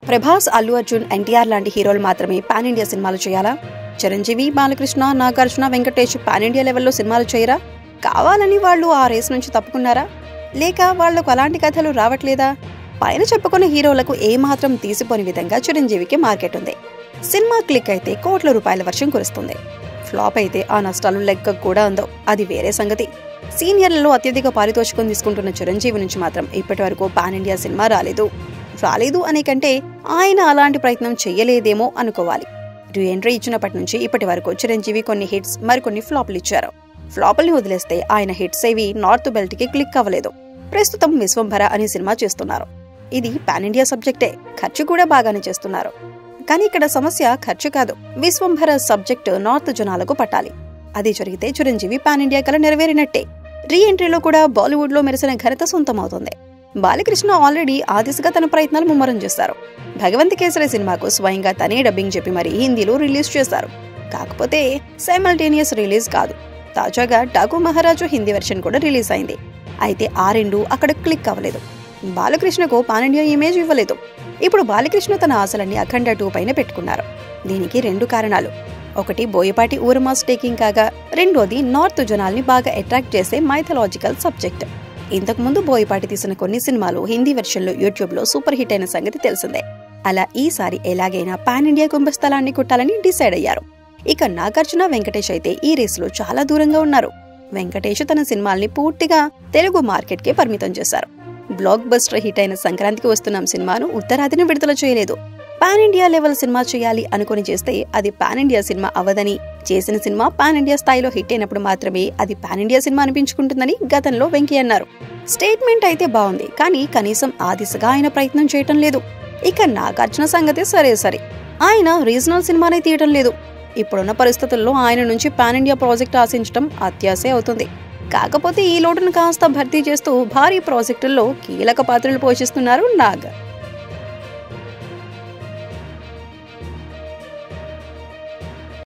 ప్రభాస్, అల్లు అర్జున్, ఎన్టీఆర్ లాంటి హీరోలు మాత్రమే పాన్ ఇండియా సినిమాలు చేయాలా? చిరంజీవి, బాలకృష్ణ, నాగార్జున, వెంకటేష్ పాన్ ఇండియా లెవెల్లో సినిమాలు చేయరా? కావాలని వాళ్ళు ఆ రేస్ నుంచి తప్పుకున్నారా? లేక వాళ్లకు అలాంటి కథలు రావట్లేదా? పైన చెప్పుకున్న హీరోలకు ఏమాత్రం తీసిపోని విధంగా చిరంజీవికి మార్కెట్ ఉంది. సినిమా క్లిక్ అయితే కోట్ల రూపాయల వర్షం కురుస్తుంది. ఫ్లాప్ అయితే ఆ నష్టాలు లెక్క కూడా ఉందో అది వేరే సంగతి. సీనియర్లలో అత్యధిక పారితోషికం తీసుకుంటున్న చిరంజీవి నుంచి మాత్రం ఇప్పటి వరకు పాన్ ఇండియా సినిమా రాలేదు అనే కంటే ఆయన అలాంటి ప్రయత్నం చెయ్యలేదేమో అనుకోవాలి. రీ ఎంట్రీ ఇచ్చినప్పటి నుంచి ఇప్పటి వరకు చిరంజీవి కొన్ని హిట్స్, మరికొన్ని ఫ్లాపులు ఇచ్చారు. ఫ్లాపుల్ని వదిలేస్తే ఆయన హిట్స్ ఏవి నార్త్ బెల్ట్ కి క్లిక్ అవ్వలేదు. ప్రస్తుతం విశ్వంభర అనే సినిమా చేస్తున్నారు. ఇది పాన్ ఇండియా సబ్జెక్టే, ఖర్చు కూడా బాగానే చేస్తున్నారు. కానీ ఇక్కడ సమస్య ఖర్చు కాదు, విశ్వంభర సబ్జెక్టు నార్త్ జనాలకు పట్టాలి. అది జరిగితే చిరంజీవి పాన్ ఇండియా కల నెరవేరినట్టే. రీ ఎంట్రీలో కూడా బాలీవుడ్ లో మెరిసిన ఘనత సొంతమవుతుంది. బాలకృష్ణ ఆల్రెడీ ఆ దిశగా తన ప్రయత్నాలు ముమ్మరం చేశారు. భగవంత్ కేసరి సినిమాకు స్వయంగా తనే డబ్బింగ్ చెప్పి మరీ హిందీలో రిలీజ్ చేశారు. కాకపోతే సైమల్టేనియస్ రిలీజ్ కాదు. తాజాగా డాకు మహారాజు హిందీ వెర్షన్ కూడా రిలీజ్ అయింది. అయితే ఆ రెండు అక్కడ క్లిక్ అవ్వలేదు. బాలకృష్ణకు పాన్ ఇండియా ఇమేజ్ ఇవ్వలేదు. ఇప్పుడు బాలకృష్ణ తన ఆశలన్నీ అఖండ 2 పైన పెట్టుకున్నారు. దీనికి 2 కారణాలు. ఒకటి బోయపాటి ఊరమాస్ టేకింగ్ కాగా, రెండోది నార్త్ జనాల్ని బాగా అట్రాక్ట్ చేసే మైథలాజికల్ సబ్జెక్ట్. ఇంతకుముందు బోయపాటి తీసిన కొన్ని సినిమాలు హిందీ వెర్షన్లో యూట్యూబ్ లో సూపర్ హిట్ అయిన సంగతి తెలిసిందే. అలా ఈసారి ఎలాగైనా పాన్ ఇండియా కుంభస్థలాన్ని కుట్టాలని డిసైడ్ అయ్యారు. ఇక నాగార్జున, వెంకటేష్ అయితే ఈ రేసులో చాలా దూరంగా ఉన్నారు. వెంకటేష్ తన సినిమాల్ని పూర్తిగా తెలుగు మార్కెట్ కే పరిమితం చేశారు. బ్లాక్ బస్టర్ హిట్ అయిన సంక్రాంతికి వస్తున్నాం సినిమాను ఉత్తరాదిని విడుదల చేయలేదు. పాన్ ఇండియా లెవెల్ సినిమా చేయాలి అనుకుని చేస్తే అది పాన్ ఇండియా సినిమా అవదని, చేసిన సినిమా పాన్ ఇండియా స్థాయిలో హిట్ అయినప్పుడు మాత్రమే అది పాన్ ఇండియా సినిమా అనిపించుకుంటుందని గతంలో వెంకీ అన్నారు. స్టేట్మెంట్ అయితే బాగుంది, కానీ కనీసం ఆ దిశగా ఆయన ప్రయత్నం చేయటం లేదు. ఇక నాగార్జున సంగతి సరే, ఆయన రీజనల్ సినిమానే తీయటం లేదు. ఇప్పుడున్న పరిస్థితుల్లో ఆయన నుంచి పాన్ ఇండియా ప్రాజెక్ట్ ఆశించడం అత్యాశే అవుతుంది. కాకపోతే ఈ లోటును కాస్త భర్తీ చేస్తూ భారీ ప్రాజెక్టుల్లో కీలక పాత్రలు పోషిస్తున్నారు నాగ్.